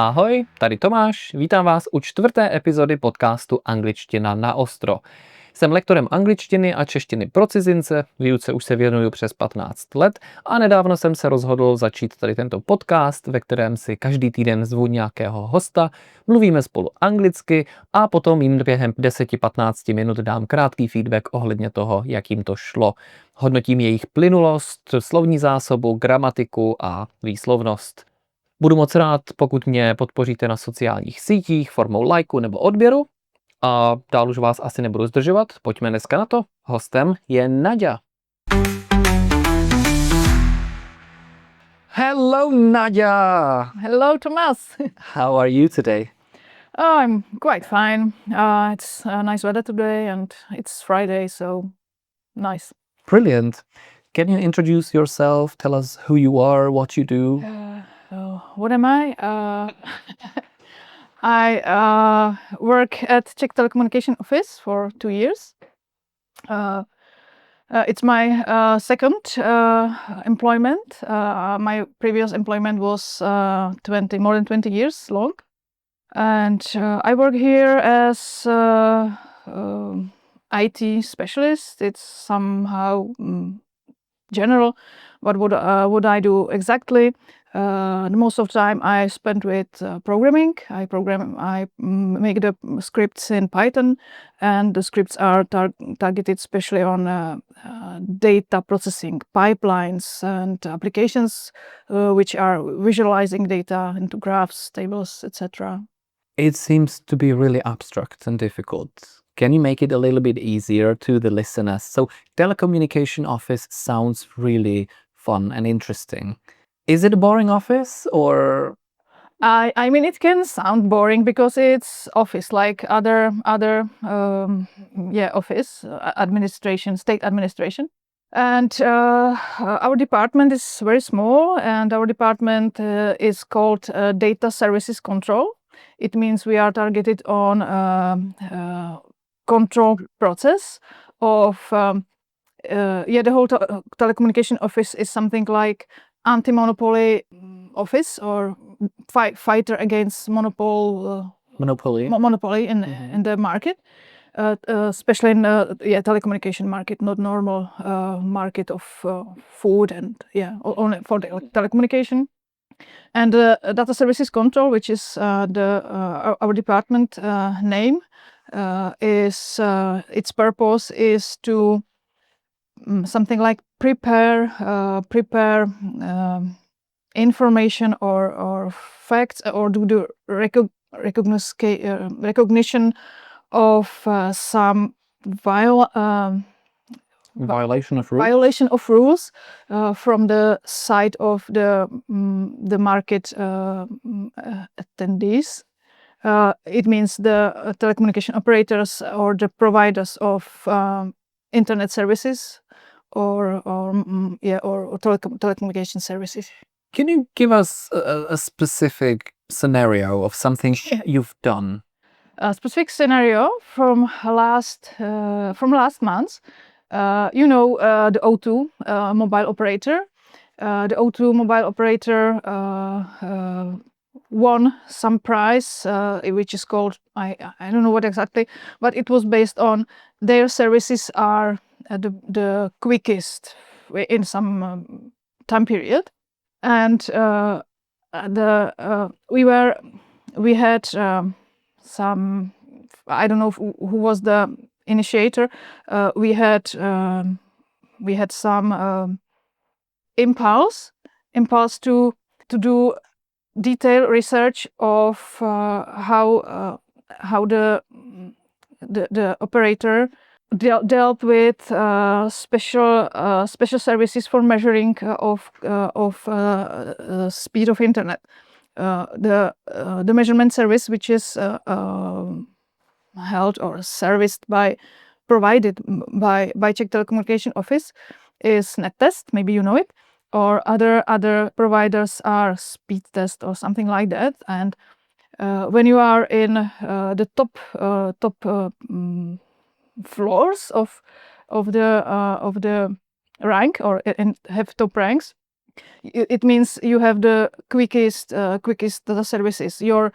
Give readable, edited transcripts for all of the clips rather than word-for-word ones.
Ahoj, tady Tomáš, vítám vás u 4. epizody podcastu Angličtina na ostro. Jsem lektorem angličtiny a češtiny pro cizince, výuce už se věnuju přes 15 let a nedávno jsem se rozhodl začít tady tento podcast, ve kterém si každý týden zvu nějakého hosta, mluvíme spolu anglicky a potom jim během 10-15 minut dám krátký feedback ohledně toho, jak jim to šlo. Hodnotím jejich plynulost, slovní zásobu, gramatiku a výslovnost. Budu moc rád, pokud mě podpoříte na sociálních sítích formou lajku nebo odběru. A dál už vás asi nebudu zdržovat, pojďme dneska na to. Hostem je Naďa. Hello, Naďa. Hello, Thomas. How are you today? Oh, I'm quite fine. It's nice weather today and it's Friday, so nice. Brilliant. Can you introduce yourself? Tell us who you are, what you do. What am I? I work at Czech Telecommunication office for 2 years. It's my second employment. My previous employment was more than 20 years long. And I work here as IT specialist. It's somehow general, but what I do exactly? The most of the time I spend with programming. I make the scripts in Python, and the scripts are targeted especially on data processing pipelines and applications which are visualizing data into graphs, tables, etc. It seems to be really abstract and difficult. Can you make it a little bit easier to the listeners? So, telecommunication office sounds really fun and interesting. Is it a boring office or? I mean, it can sound boring because it's office like other office administration, state administration. And our department is very small, and our department is called Data Services Control. It means we are targeted on control process of the whole telecommunication office is something like anti-monopoly office or fighter against monopoly in the market, especially in telecommunication market, not normal market of food and only for the telecommunication. And data services control, which is our department name, is its purpose is to something like prepare information or facts or do the recognition of some Violation of rules? Violation of rules from the side of the market attendees. It means the telecommunication operators or the providers of internet services or telecommunication services. Can you give us a specific scenario of something you've done? A specific scenario from last month. The O2 mobile operator. The O2 mobile operator won some prize, which is called I don't know what exactly, but it was based on their services are the quickest in some time period, and we had some, I don't know who was the initiator. We had some impulse to do detailed research of how the operator dealt with special services for measuring of speed of internet. The measurement service, which is held or provided by Czech Telecommunication office, is NetTest. Maybe you know it. Or other providers are speed test or something like that. And when you are in the top floors of the rank or have top ranks, It means you have the quickest data services. Your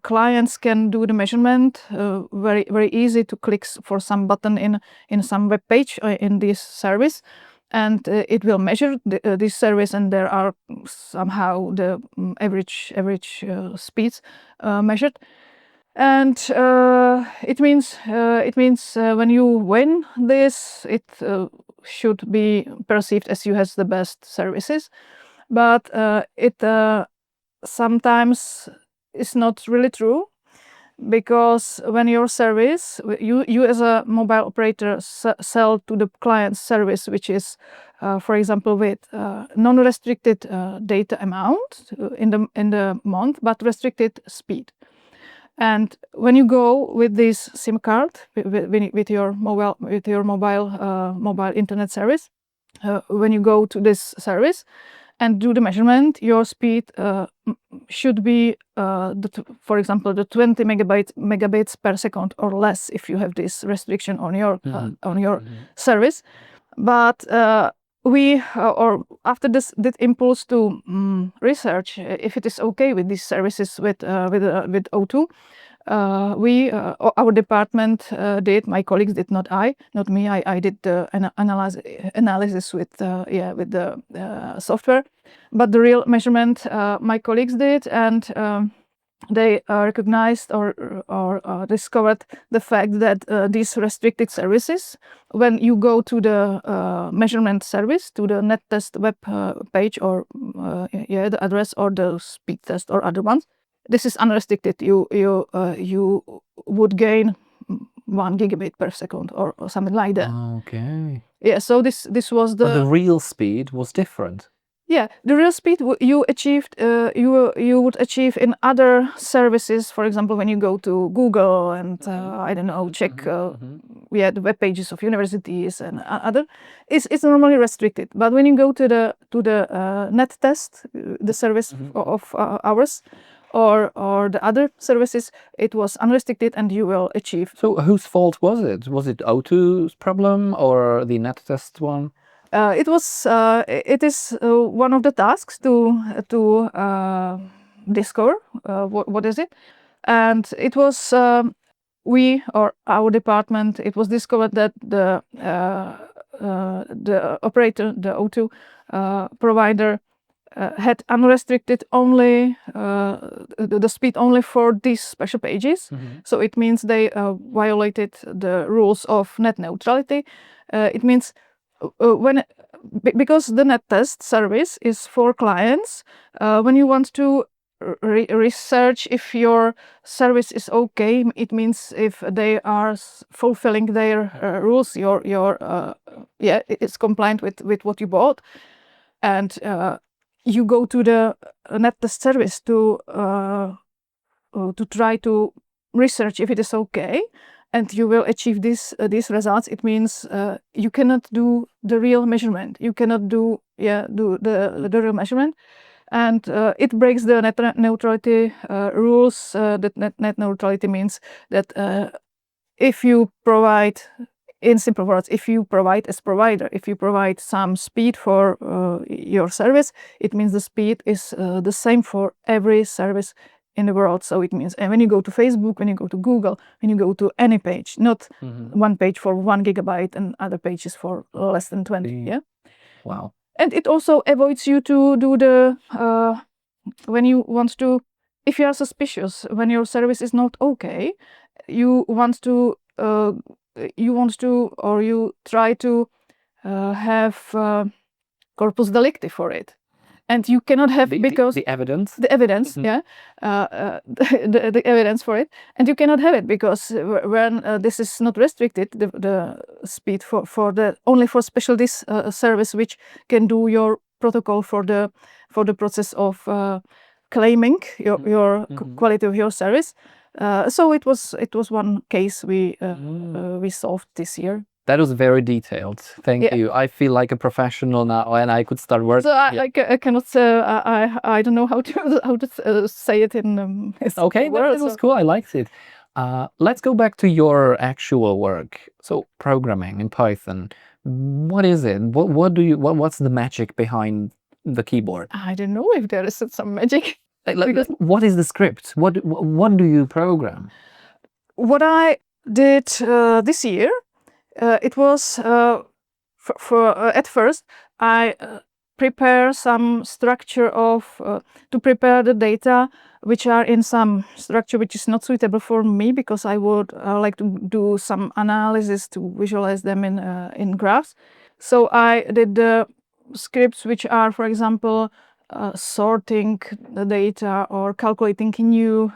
clients can do the measurement very easy to click for some button in some web page in this service, and it will measure this service, and there are somehow the average speeds measured. And it means when you win this, it should be perceived as you has the best services, but it sometimes is not really true, because when your service, you as a mobile operator sell to the client service, which is for example with non-restricted data amount in the month, but restricted speed. And when you go with this SIM card with your mobile internet service, when you go to this service and do the measurement, your speed should be, for example, the 20 megabits per second or less if you have this restriction on your service. But we or after this impulse to research if it is okay with these services with O2, we our department did, my colleagues did, not me. I did the analysis with the software, but the real measurement my colleagues did, and they recognized or discovered the fact that these restricted services, when you go to the measurement service, to the net test web page, or the address or the speed test or other ones, this is unrestricted. You would gain 1 gigabit per second or something like that. Okay. Yeah. So this was But the real speed was different. Yeah, the real speed you achieved, you would achieve in other services. For example, when you go to Google and I don't know, check the web pages of universities and other, it's normally restricted. But when you go to the net test, the service of ours, or the other services, it was unrestricted, and you will achieve. So whose fault was it? Was it O2's problem or the net test one? It is one of the tasks to discover what is it, and it was our department. It was discovered that the operator, the O2 provider, had unrestricted only the speed only for these special pages. So it means they violated the rules of net neutrality. It means because the net test service is for clients, when you want to research if your service is okay, it means if they are fulfilling their rules, it's compliant with what you bought, and you go to the net test service to try to research if it is okay, and you will achieve these results. It means you cannot do the real measurement. You cannot do the real measurement, and it breaks the net neutrality rules. That net neutrality means that if you provide, in simple words, if you provide as provider, if you provide some speed for your service, it means the speed is the same for every service in the world. So it means, and when you go to Facebook, when you go to Google, when you go to any page, not one page for 1 gigabyte and other pages for less than 20. Yeah. Wow. And it also avoids you to do the when you want to, if you are suspicious when your service is not okay, you try to have corpus delicti for it. And you cannot have because the evidence. The evidence, the evidence for it, and you cannot have it because when this is not restricted, the speed for the only for special this service which can do your protocol for the process of claiming your quality of your service. So it was one case we solved this year. That was very detailed. Thank you. I feel like a professional now, and I could start working. So I cannot say I don't know how to say it in okay, words. That was cool. I liked it. Let's go back to your actual work. So programming in Python. What is it? What's the magic behind the keyboard? I don't know if there is some magic. What is the script? What do you program? What I did this year, it was at first I prepare some structure of to prepare the data which are in some structure which is not suitable for me, because I would like to do some analysis to visualize them in graphs. So I did the scripts which are, for example, sorting the data or calculating new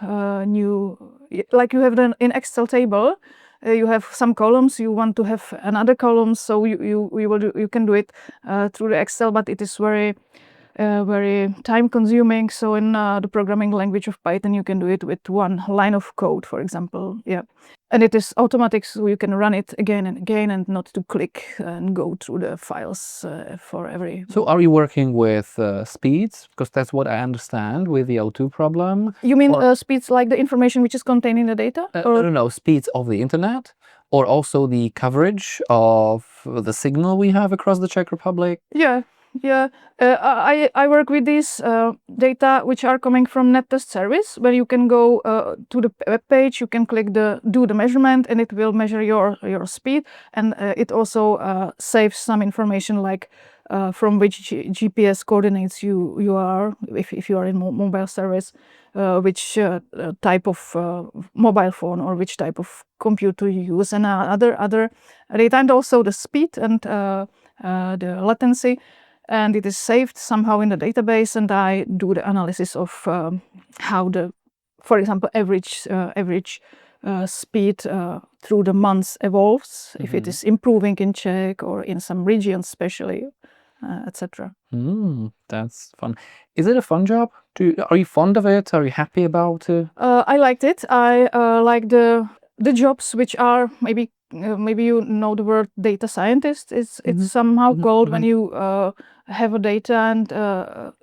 like you have in Excel table. You have some columns, you want to have another column, so you can do it through the Excel, but it is very time consuming. So in the programming language of Python, you can do it with one line of code, for example. Yeah, and it is automatic, so you can run it again and again, and not to click and go through the files for every. So are you working with speeds? Because that's what I understand with the O2 problem. You mean speeds like the information which is contained in the data? Or no, speeds of the internet, or also the coverage of the signal we have across the Czech Republic? Yeah. I work with these data which are coming from Net Test Service, where you can go to the web page, you can click do the measurement, and it will measure your speed, and it also saves some information like from which GPS coordinates you are, if you are in mobile service, which type of mobile phone or which type of computer you use, and other data, and also the speed and the latency. And it is saved somehow in the database, and I do the analysis of how for example, average speed through the months evolves, if it is improving in Czech or in some regions especially, etc. That's fun. Is it a fun job? Are you fond of it? Are you happy about it? I liked it. I like the jobs which are maybe you know the word data scientist. It's somehow called when you have a data and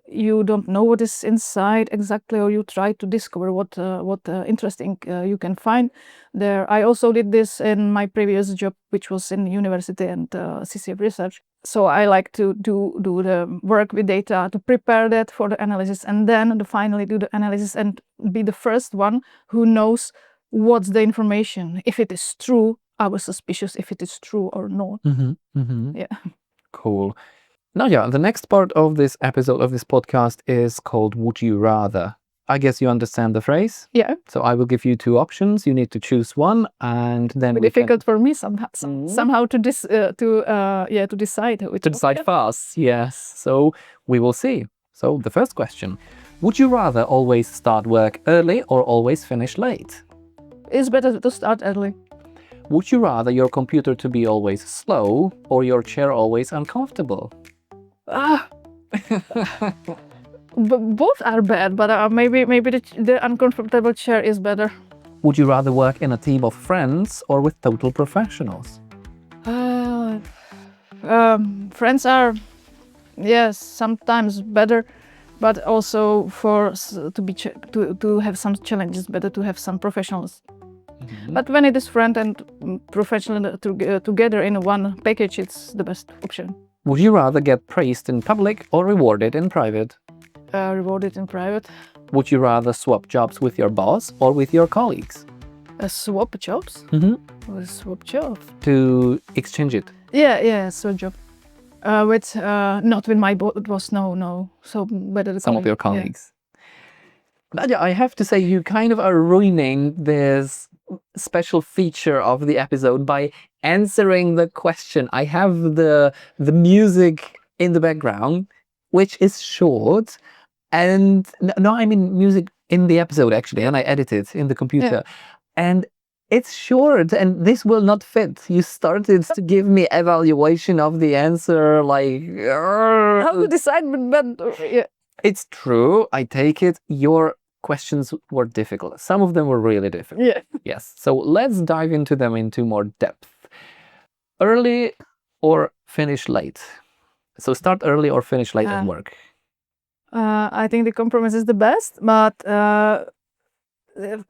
you don't know what is inside exactly, or you try to discover what interesting you can find there. I also did this in my previous job, which was in university and CCF research. So I like to do the work with data, to prepare that for the analysis, and then to finally do the analysis and be the first one who knows what's the information. If it is true, I was suspicious if it is true or not. Yeah. Cool. Naďa, the next part of this episode of this podcast is called Would You Rather? I guess you understand the phrase? Yeah. So I will give you two options. You need to choose one, and then difficult for me somehow to decide. To decide fast, yes. So we will see. So the first question: would you rather always start work early or always finish late? It's better to start early. Would you rather your computer to be always slow or your chair always uncomfortable? Both are bad, but maybe the uncomfortable chair is better. Would you rather work in a team of friends or with total professionals? Friends are, yes, sometimes better, but also to have some challenges, better to have some professionals. But when it is friend and professional together in one package, it's the best option. Would you rather get praised in public or rewarded in private? Rewarded in private. Would you rather swap jobs with your boss or with your colleagues? Swap jobs? Or swap job? To exchange it? Yeah, swap job. With not with my boss, no. So better some of your colleagues. Yeah. Naďa, I have to say you kind of are ruining this special feature of the episode by answering the question. I have the music in the background, which is short, and no, I mean music in the episode actually, and I edit it in the computer, and it's short, and this will not fit. You started to give me evaluation of the answer, like how to decide, but yeah. It's true. I take it. Your questions were difficult. Some of them were really difficult. Yeah. Yes. So let's dive into them into more depth. Early or finish late? So start early or finish late at work? I think the compromise is the best, but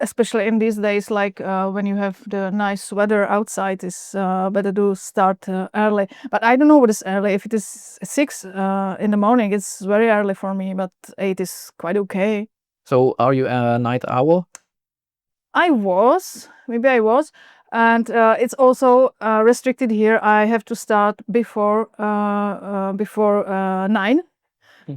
especially in these days, like when you have the nice weather outside, it's better to start early. But I don't know what is early. If it is 6 in the morning, it's very early for me, but 8 is quite okay. So are you a night owl? I was, and it's also restricted here. I have to start before 9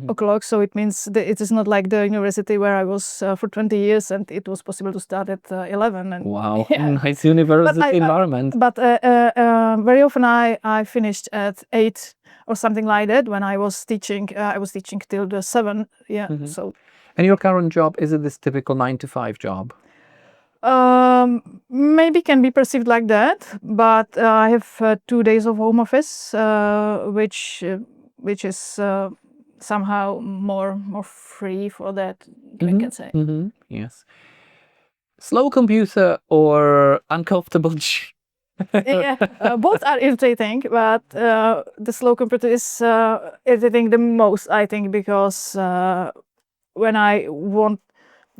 o'clock. So it means that it is not like the university where I was for 20 years and it was possible to start at 11. And Wow, nice university environment. But very often I finished at 8 or something like that when I was teaching. I was teaching till the 7. Yeah. So. And your current job, is it this typical 9 to 5 job? Maybe can be perceived like that, but I have 2 days of home office, which is somehow more free for that, I can say. Yes. Slow computer or uncomfortable? Yeah, both are irritating, but the slow computer is irritating the most, I think, because when I want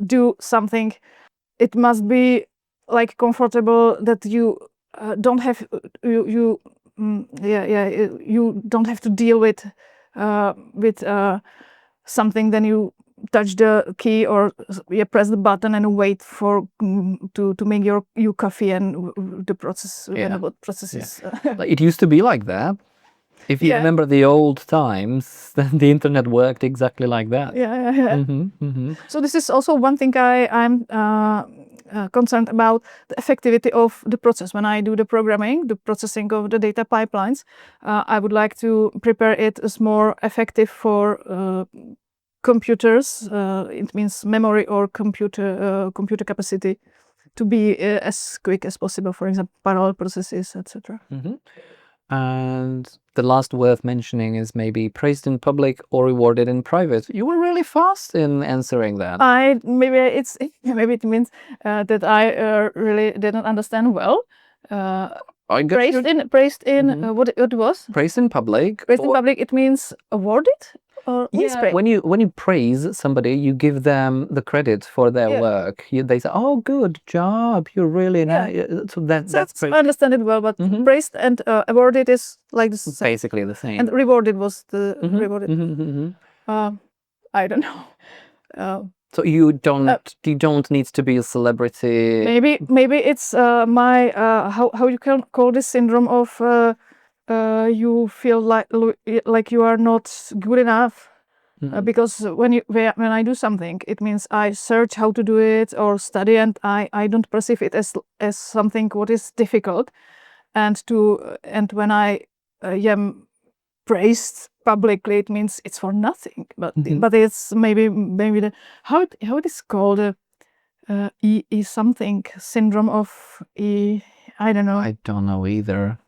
do something, it must be like comfortable that you don't have you don't have to deal with something. Then you touch the key or you press the button and wait for to make your coffee and the process. Processes. Like, it used to be like that. If you remember the old times, then the internet worked exactly like that. Yeah. So this is also one thing I'm concerned about, the effectivity of the process. When I do the programming, the processing of the data pipelines, I would like to prepare it as more effective for computers. It means memory or computer capacity to be as quick as possible. For example, parallel processes, etc. And the last worth mentioning is maybe praised in public or rewarded in private. You were really fast in answering that. Maybe it means that I really didn't understand well. Praised in what it was? Praised in public. Praised in public. It means awarded. Or when you praise somebody, you give them the credit for their work. They say, "Oh, good job! You're really nice." So that's I understand it well, but praised and awarded is like the same. Basically the same. And rewarded was the rewarded. I don't know. So you don't need to be a celebrity. Maybe it's my how you can call this syndrome of. You feel like you are not good enough because when I do something, it means I search how to do it or study, and I don't perceive it as something what is difficult, and when I am praised publicly, it means it's for nothing. But it's maybe the how it is called E something syndrome of E. I don't know. I don't know either.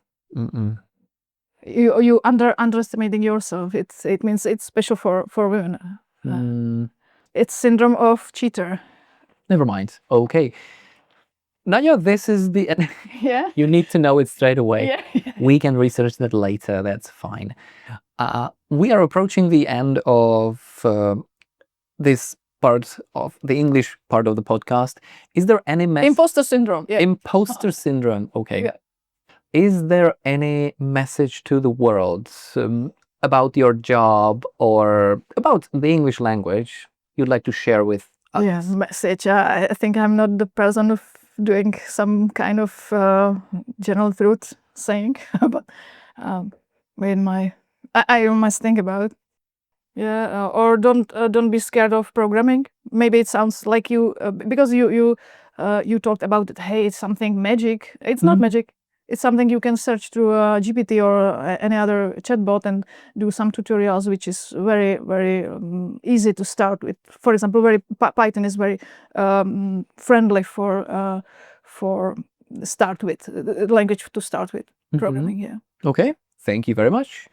You underestimating yourself. It means it's special for women. It's syndrome of cheater. Never mind. Okay. Naďa, this is the end. Yeah. You need to know it straight away. Yeah. We can research that later. That's fine. We are approaching the end of this part of the English part of the podcast. Is there any imposter syndrome? Yeah. Imposter syndrome. Okay. Yeah. Is there any message to the world about your job or about the English language you'd like to share with us? Yeah, message. I think I'm not the person of doing some kind of general truth saying, but I must think about it. Yeah, or don't be scared of programming. Maybe it sounds like you because you talked about it. Hey, it's something magic. It's not magic. It's something you can search through GPT or any other chatbot and do some tutorials, which is very, very easy to start with. For example, Python is very friendly for start with language to start with programming. Yeah. Okay. Thank you very much.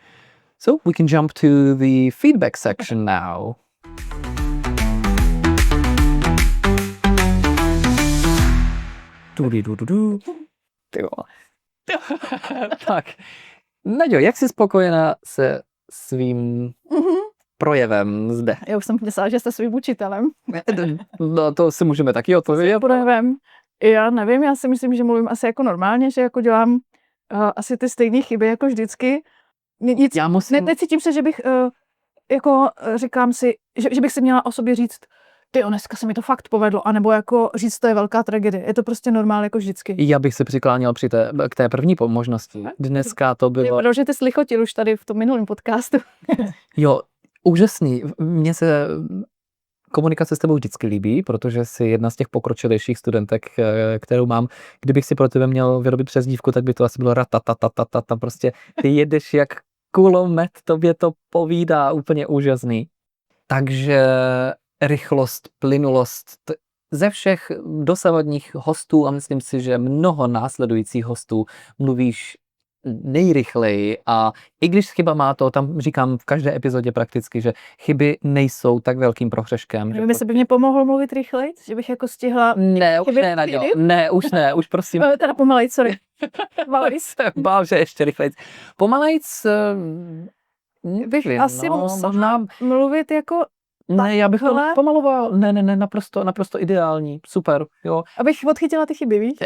So we can jump to the feedback section now. Tak. Naďo, jak jsi spokojená se svým projevem zde? Já už jsem myslela, že jste svým učitelem. No to si můžeme taky odpovědět. Projevem. Já nevím, já si myslím, že mluvím asi jako normálně, že jako dělám asi ty stejné chyby jako vždycky. Nic, Já musím... necítím se, že bych říkám si, že bych si měla o sobě říct, tyjo, dneska se mi to fakt povedlo, anebo jako říct, to je velká tragédie. Je to prostě normál jako vždycky. Já bych se přikláněl k té první možnosti. Dneska to bylo... Protože ty slichotil už tady v tom minulém podcastu. Jo, úžasný. Mně se komunikace s tebou vždycky líbí, protože jsi jedna z těch pokročilejších studentek, kterou mám. Kdybych si pro tebe měl vyrobit přezdívku, tak by to asi bylo ratatatatata. Prostě ty jedeš jak kulomet, tobě to povídá, úplně úžasný. Takže rychlost, plynulost, ze všech dosavadních hostů a myslím si, že mnoho následujících hostů mluvíš nejrychleji a i když chyba má to, tam říkám v každé epizodě prakticky, že chyby nejsou tak velkým prohřeškem. Nevím, jestli by mě pomohlo mluvit rychleji, že bych jako stihla... Ne, už ne, Naďo. Ne, už prosím. Teda pomalejc, sorry. Pomalejc. Bál, že ještě rychlejc. Pomalejc bych asi musela mluvit jako... Ne, já bych to pomaloval. Ne, naprosto ideální. Super, jo. Abych odchytila ty chyby, víš?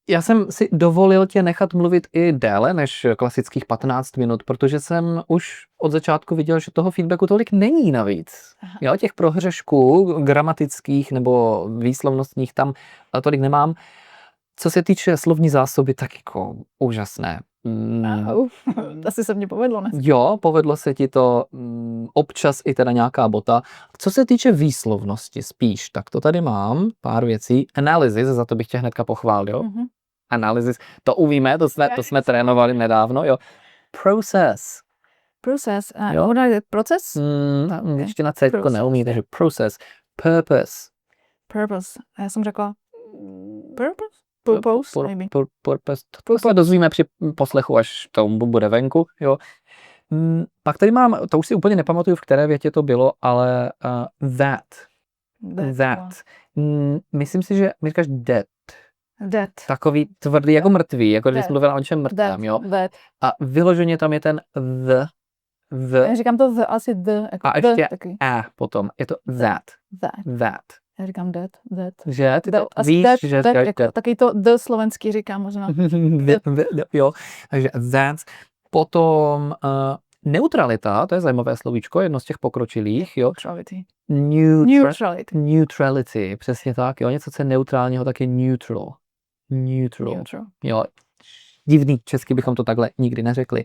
Já jsem si dovolil tě nechat mluvit i déle než klasických 15 minut, protože jsem už od začátku viděl, že toho feedbacku tolik není navíc. Jo, těch prohřešků gramatických nebo výslovnostních tam tolik nemám. Co se týče slovní zásoby, tak jako úžasné. Asi se mně povedlo, ne? Jo, povedlo se ti to, občas i teda nějaká bota. Co se týče výslovnosti spíš, tak to tady mám, pár věcí. Analysis, za to bych tě hnedka pochválil. Mm-hmm. Analysis, to umíme, to jsme trénovali nedávno, jo. Process. Process, proces? Ještě na C neumí, takže process. Purpose. Purpose, já jsem řekla purpose? Purpose, maybe. Purpose. To se dozvíme při poslechu, až to bude venku, jo. Pak tady mám, to už si úplně nepamatuju, v které větě to bylo, ale that. Myslím si, že mi říkáš dead. Takový tvrdý jako mrtvý, jako když jsi mluvila o něčem mrtvém, jo. A vyloženě tam je ten the. Já říkám to asi the. Jako a ještě a potom, je to that. Já říkám that. Že? Ty to víš, že jako, taky to the slovenský říkám možná. Jo, takže that. Potom neutralita, to je zajímavé slovíčko, jedno z těch pokročilých, jo. Neutrality, přesně tak, jo. Něco, co je neutrálního, tak je neutral. Jo. Divný, česky bychom to takhle nikdy neřekli.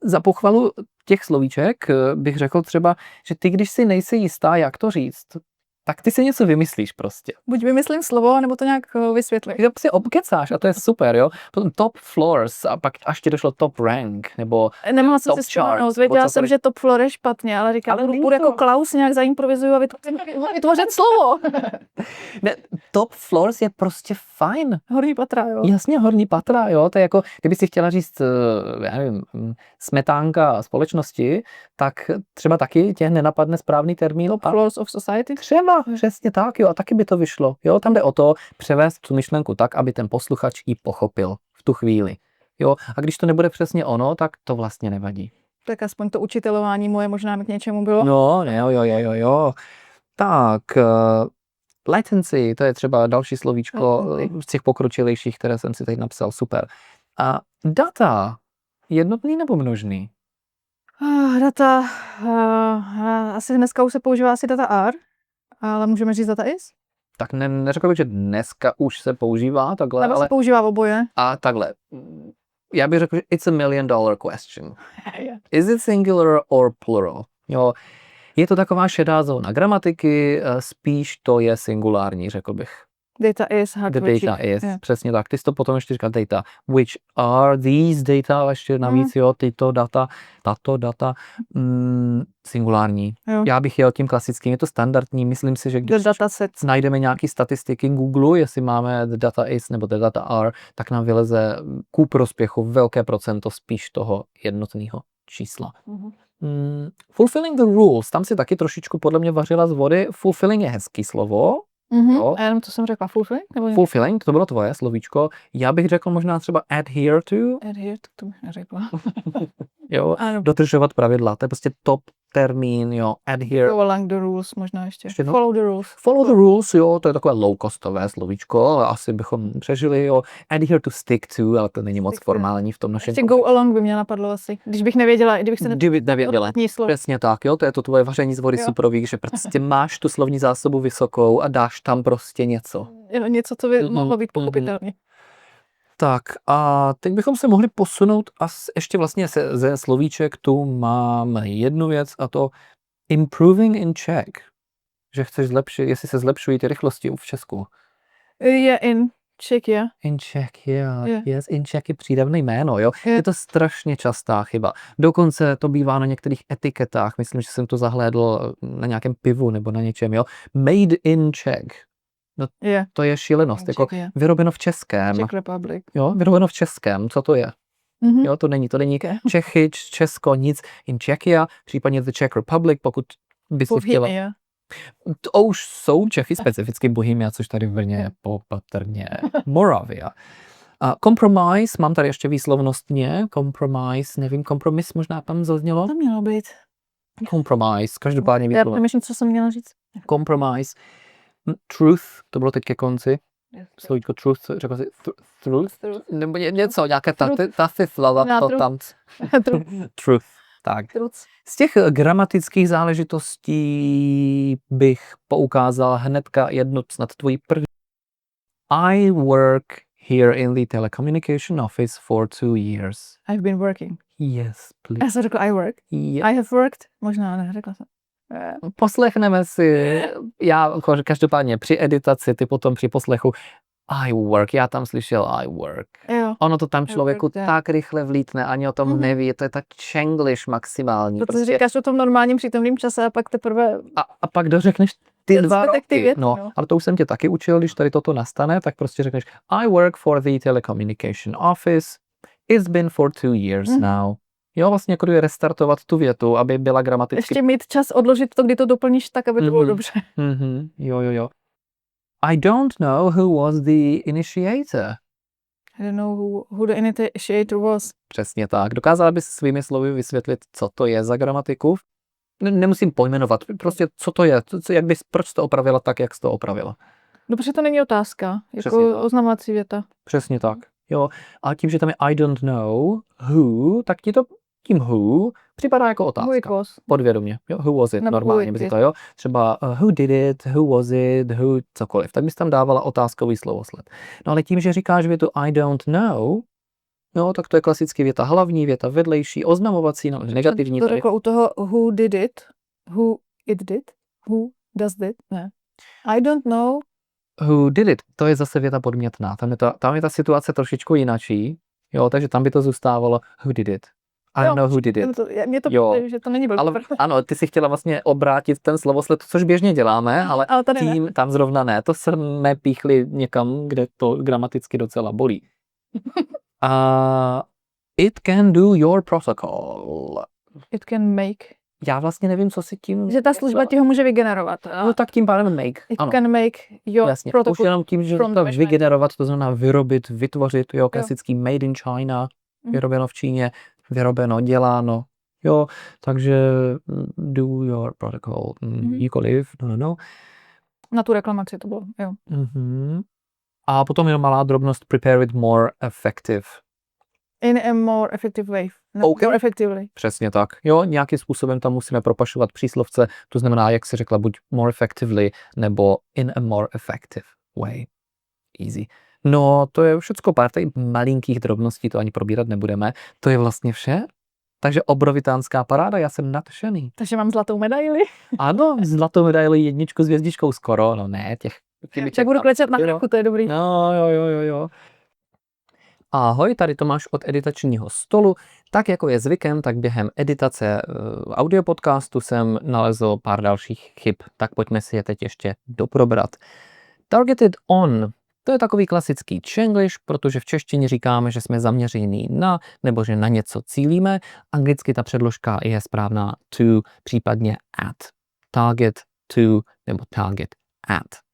Za pochvalu těch slovíček bych řekl třeba, že ty, když si nejsi jistá, jak to říct, tak ty si něco vymyslíš prostě. Buď vymyslím slovo, nebo to nějak vysvětlím. Ty si obkecáš a to je super, jo. Potom top floors a pak až ti došlo top rank, nebo nemohla jsem si vzpomenout, věděla jsem, že top floor je špatně, ale říkám, budu jako Klaus, nějak zaimprovizuju a vytvořit slovo. Ne, top floors je prostě fajn. Horní patra, jo. Jasně, horní patra, jo. To je jako, kdyby si chtěla říct, já nevím, smetánka společnosti, tak třeba taky tě nenapadne správný termín. Top floors of society. Třeba, přesně tak, jo, a taky by to vyšlo. Jo, tam jde o to převést tu myšlenku tak, aby ten posluchač ji pochopil v tu chvíli. Jo, a když to nebude přesně ono, tak to vlastně nevadí. Tak aspoň to učitelování moje možná k něčemu bylo. No, ne, jo. Tak, latency, to je třeba další slovíčko z těch pokročilejších, které jsem si teď napsal, super. A data, jednotný nebo množný? Data, asi dneska už se používá asi data R, ale můžeme říct data is? Tak neřekl bych, že dneska už se používá takhle, nebo se používá oboje. A takhle. Já bych řekl, že it's $1 million question. Is it singular or plural? Jo, je to taková šedá zóna gramatiky, spíš to je singulární, řekl bych. Data is, hard the data is, přesně tak. Ty jsi to potom ještě říkal data. Which are these data, ještě navíc, jo, tyto data, tato data, singulární. Jo. Já bych jel tím klasickým, je to standardní, myslím si, že když najdeme nějaký statistiky Google, jestli máme the data is nebo the data are, tak nám vyleze ku prospěchu velké procento spíš toho jednotného čísla. Fulfilling the rules, tam si taky trošičku podle mě vařila z vody. Fulfilling je hezký slovo. A jenom to jsem řekla, fulfilling? Nebo fulfilling, to bylo tvoje slovíčko. Já bych řekl možná třeba adhere to. Adhere to bych neřekla. Jo, dodržovat pravidla, to je prostě top termín, jo, adhere. Go along the rules možná ještě. Ještě jednou? Follow the rules. Follow the rules, jo, to je takové low-costové slovíčko, ale asi bychom přežili, jo. Adhere to stick to, ale to není moc Stick to. formální v tom našem. Ještě go along by mě napadlo asi. Když bych nevěděla, kdybych se Kdyby nevěděla. slovo. Přesně tak, jo, to je to tvoje vaření z vody Jo. suprových, že prostě máš tu slovní zásobu vysokou a dáš tam prostě něco. Něco, co by mohlo být pochopitelně. Tak a teď bychom se mohli posunout a ještě vlastně ze slovíček tu mám jednu věc a to improving in Czech. Že chceš zlepšit, jestli se zlepšují ty rychlosti v Česku. Je in Czech, yeah. In Czech, yeah. Yeah. Yes, in Czech je přídavné jméno, jo. Yeah. Je to strašně častá chyba. Dokonce to bývá na některých etiketách, myslím, že jsem to zahlédl na nějakém pivu nebo na něčem, jo. Made in Czech. No, Yeah. to je šílenost, In jako Czech, yeah. vyrobeno v českém. Czech Republic. Jo, vyrobeno v českém, co to je? Mhm. Jo, to není Čechy, Česko, nic. In Czechia, případně the Czech Republic, pokud by si chtěla. Yeah. To už jsou Čechy, specificky Bohemia, což tady v Brně je popatrně Moravia. A compromise, mám tady ještě výslovnostně, compromise, nevím, kompromis možná tam zaznělo? To mělo být. Compromise, každopádně Já výslovnost. přemýšlím, co jsem měla říct. Compromise, truth, to bylo teď ke konci. Slovíčko truth, řekl jsi truth? Nebo něco, nějaké taty slova, to tam. Truth. Tak. Z těch gramatických záležitostí bych poukázal hnedka jednu snad tvoji první. I work here in the telecommunication office for 2 years. I've been working. Yes, please. Já jsem řekla I work. Yeah. I have worked. Možná ne, řekla jsem. Poslechneme si, já každopádně při editaci, ty potom při poslechu I work, já tam slyšel I work. Jo. Ono to tam člověku work, tak rychle vlítne, ani o tom neví, to je tak čenglish maximální. Protože říkáš o tom normálním přítomným čase a pak teprve... A pak dořekneš ty 2 zbytek ty roky. věty, No, no. ale to už jsem tě taky učil, když tady toto nastane, tak prostě řekneš I work for the telecommunication office, it's been for 2 years now. Jo, vlastně jako je restartovat tu větu, aby byla gramaticky... Ještě mít čas odložit to, kdy to doplníš tak, aby to bylo dobře. Jo. I don't know who was the initiator. I don't know who the initiator was. Přesně tak. Dokázala bys svými slovy vysvětlit, co to je za gramatiku? Nemusím pojmenovat, prostě co to je, proč to opravila tak, jak jsi to opravila. No, protože to není otázka, Přesně jako tak. oznamovací věta. Přesně tak. Jo, a tím, že tam je I don't know who, tak ti to tím who připadá jako otázka. Who it was. Podvědomě. Jo, who was it, Nebo normálně who by it si to, jo. Třeba who did it, who was it, who cokoliv. Tak bys tam dávala otázkový slovosled. No ale tím, že říkáš větu I don't know, no, tak to je klasicky věta hlavní, věta vedlejší, oznamovací, no, negativní. To řekla u toho who did it, who it did, who does it, ne. I don't know. Who did it, to je zase věta podmětná. Tam je ta situace trošičku jinačí, jo, takže tam by to zůstávalo who did it. I don't know who did it. Mně to přijde, že to není blbý. Ale ano, ty si chtěla vlastně obrátit ten slovosled, což běžně děláme, ale tady tím ne. tam zrovna ne. To jsme píchli někam, kde to gramaticky docela bolí. It can do your protocol. It can make. Já vlastně nevím, co si tím... Že ta služba ti ho může vygenerovat. No tak tím pádem make. It Ano. can make your Jasně. Už protocol. jenom tím, že to vygenerovat, to znamená vyrobit, vytvořit, jo, klasický made in China, vyrobeno v Číně, vyrobeno, děláno, jo, takže do your protocol, nikoliv, no. Na tu reklamaci to bylo, jo. A potom jenom malá drobnost, prepare it more effective. In a more effective way. No, Okay. More effectively. Přesně tak. Jo, nějakým způsobem tam musíme propašovat příslovce, to znamená, jak se řekla, buď more effectively, nebo in a more effective way. Easy. No, to je všecko pár tady malinkých drobností, to ani probírat nebudeme. To je vlastně vše. Takže obrovitánská paráda, já jsem nadšený. Takže mám zlatou medaili. Ano, zlatou medaili, 1 s hvězdičkou skoro, no ne, těch... Tak budu klečet na chvilku, to je dobrý. No, jo. Ahoj, tady Tomáš od editačního stolu. Tak jako je zvykem, tak během editace audio podcastu jsem nalezl pár dalších chyb, tak pojďme si je teď ještě doprobrat. Targeted on, to je takový klasický Chinglish, protože v češtině říkáme, že jsme zaměření na, nebo že na něco cílíme. Anglicky ta předložka je správná to, případně at. Target to nebo target at.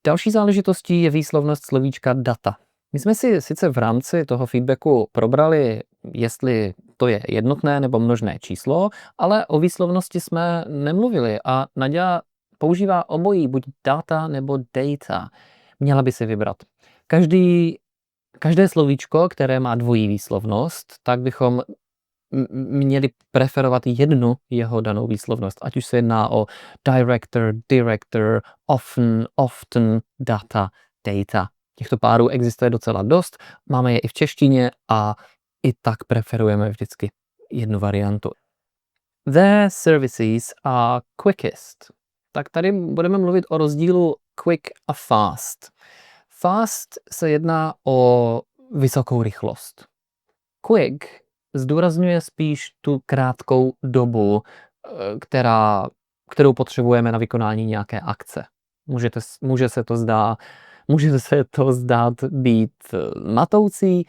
Další záležitostí je výslovnost slovíčka data. My jsme si sice v rámci toho feedbacku probrali jestli to je jednotné nebo množné číslo, ale o výslovnosti jsme nemluvili a Naďa používá obojí, buď data nebo data. Měla by si vybrat. Každé slovíčko, které má dvojí výslovnost, tak bychom měli preferovat jednu jeho danou výslovnost. Ať už se jedná o director, often, data, data. Těchto párů existuje docela dost, máme je i v češtině a i tak preferujeme vždycky jednu variantu. The services are quickest. Tak tady budeme mluvit o rozdílu quick a fast. Fast se jedná o vysokou rychlost. Quick zdůrazňuje spíš tu krátkou dobu, kterou potřebujeme na vykonání nějaké akce. Může se to zdát být matoucí.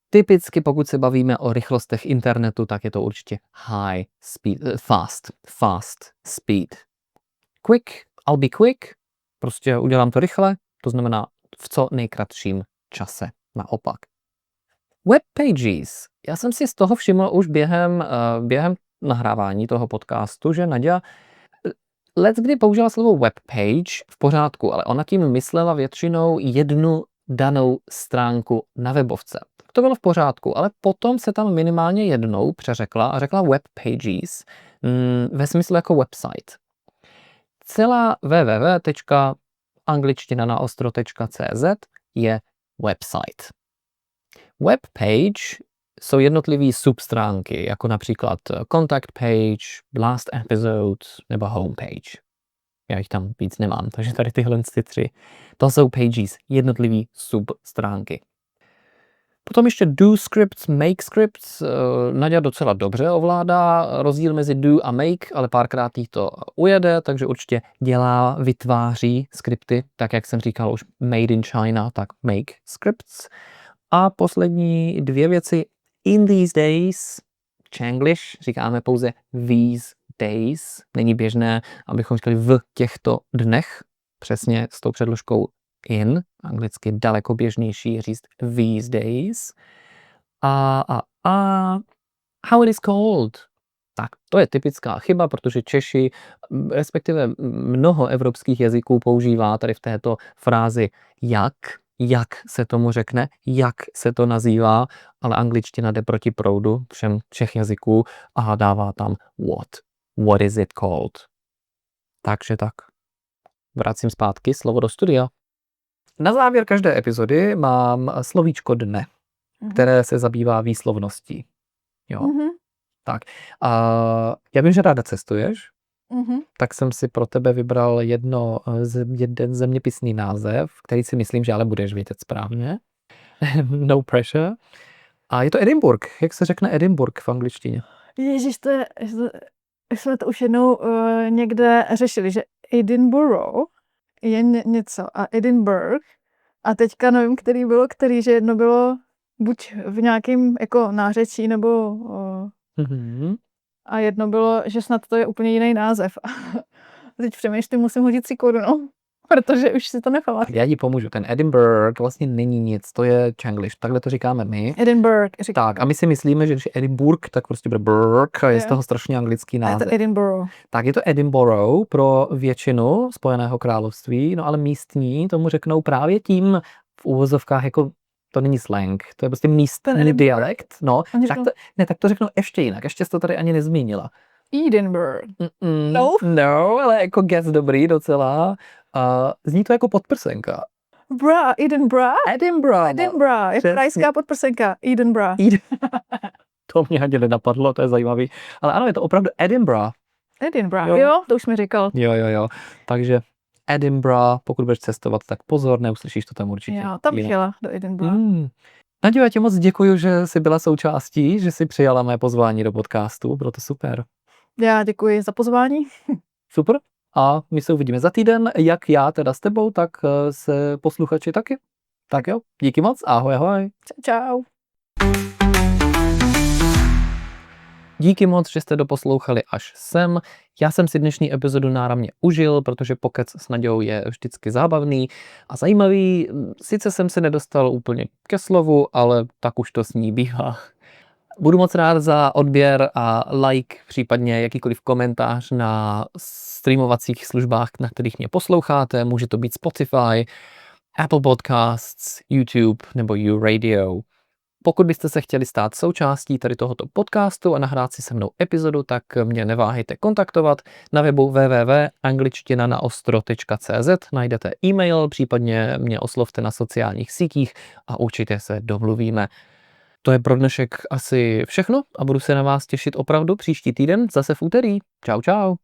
Typicky, pokud se bavíme o rychlostech internetu, tak je to určitě high speed, fast speed. Quick, I'll be quick, prostě udělám to rychle, to znamená v co nejkratším čase, naopak. Web pages. Já jsem si z toho všiml už během nahrávání toho podcastu, že Naďa leckdy použila slovo web page v pořádku, ale ona tím myslela většinou jednu danou stránku na webovce. To bylo v pořádku, ale potom se tam minimálně jednou přeřekla a řekla web pages ve smyslu jako website. Celá www.angličtinanaostro.cz je website. Web page jsou jednotlivý substránky, jako například contact page, last episode nebo homepage. Já jich tam víc nemám, takže tady tyhle tři. To jsou pages, jednotlivý substránky. Potom ještě do scripts, make scripts. Naďa docela dobře ovládá rozdíl mezi do a make, ale párkrát jí to ujede, takže určitě vytváří skripty, tak jak jsem říkal už made in China, tak make scripts. A poslední dvě věci. In these days, Changlish, říkáme pouze these days. Není běžné, abychom říkali v těchto dnech, přesně s tou předložkou in, anglicky daleko běžnější je říct these days. How it is called. Tak to je typická chyba, protože Češi, respektive mnoho evropských jazyků používá tady v této frázi jak se tomu řekne, jak se to nazývá, ale angličtina jde proti proudu všech jazyků a dává tam what. What is it called? Takže tak. Vracím zpátky slovo do studia. Na závěr každé epizody mám slovíčko dne, které se zabývá výslovností. Jo? Tak. A já vím, že ráda cestuješ, tak jsem si pro tebe vybral jeden zeměpisný název, který si myslím, že ale budeš vědět správně. No pressure. A je to Edinburgh. Jak se řekne Edinburgh v angličtině? Ježiš, jsme to už jednou někde řešili, že Edinburgh je něco a Edinburgh a teďka nevím, že jedno bylo buď v nějakém jako nářečí nebo a jedno bylo, že snad to je úplně jiný název. A teď přemýšlím, musím hodit si korunu, protože už si to nepamatuju. Já ti pomůžu. Ten Edinburgh vlastně není nic, to je Changlish. Takhle to říkáme my. Edinburgh. Tak a my si myslíme, že když je Edinburgh, tak prostě bude burg a je z toho strašně anglický název. A je to Edinburgh. Tak je to Edinburgh pro většinu Spojeného království, no ale místní tomu řeknou právě tím v úvozovkách jako to není slang, to je prostě místní dialekt. No, tak to řeknu ještě jinak, ještě jsi to tady ani nezmínila. Edinburgh. No, ale jako guess dobrý docela. Zní to jako podprsenka. Edinburgh. Je krajská podprsenka. Edinburgh. To mě ani nenapadlo, to je zajímavý. Ale ano, je to opravdu Edinburgh. Jo, to už mi říkal. Jo. Takže Edinburgh, pokud budeš cestovat, tak pozor, neuslyšíš to tam určitě. Jo, tam bych jela do Edinburgh. Naďo, já ti moc děkuju, že jsi byla součástí, že jsi přijala mé pozvání do podcastu, bylo to super. Já děkuji za pozvání. Super. A my se uvidíme za týden, jak já teda s tebou, tak se posluchači taky. Tak jo, díky moc, ahoj. Čau. Díky moc, že jste doposlouchali až sem. Já jsem si dnešní epizodu náramně užil, protože pokec s Naďou je vždycky zábavný a zajímavý. Sice jsem se nedostal úplně ke slovu, ale tak už to s ní bývá. Budu moc rád za odběr a like, případně jakýkoliv komentář na streamovacích službách, na kterých mě posloucháte. Může to být Spotify, Apple Podcasts, YouTube nebo YouRadio. Pokud byste se chtěli stát součástí tady tohoto podcastu a nahrát si se mnou epizodu, tak mě neváhejte kontaktovat. Na webu www.angličtinanaostro.cz najdete e-mail, případně mě oslovte na sociálních sítích a určitě se domluvíme. To je pro dnešek asi všechno a budu se na vás těšit opravdu příští týden, zase v úterý. Čau, čau.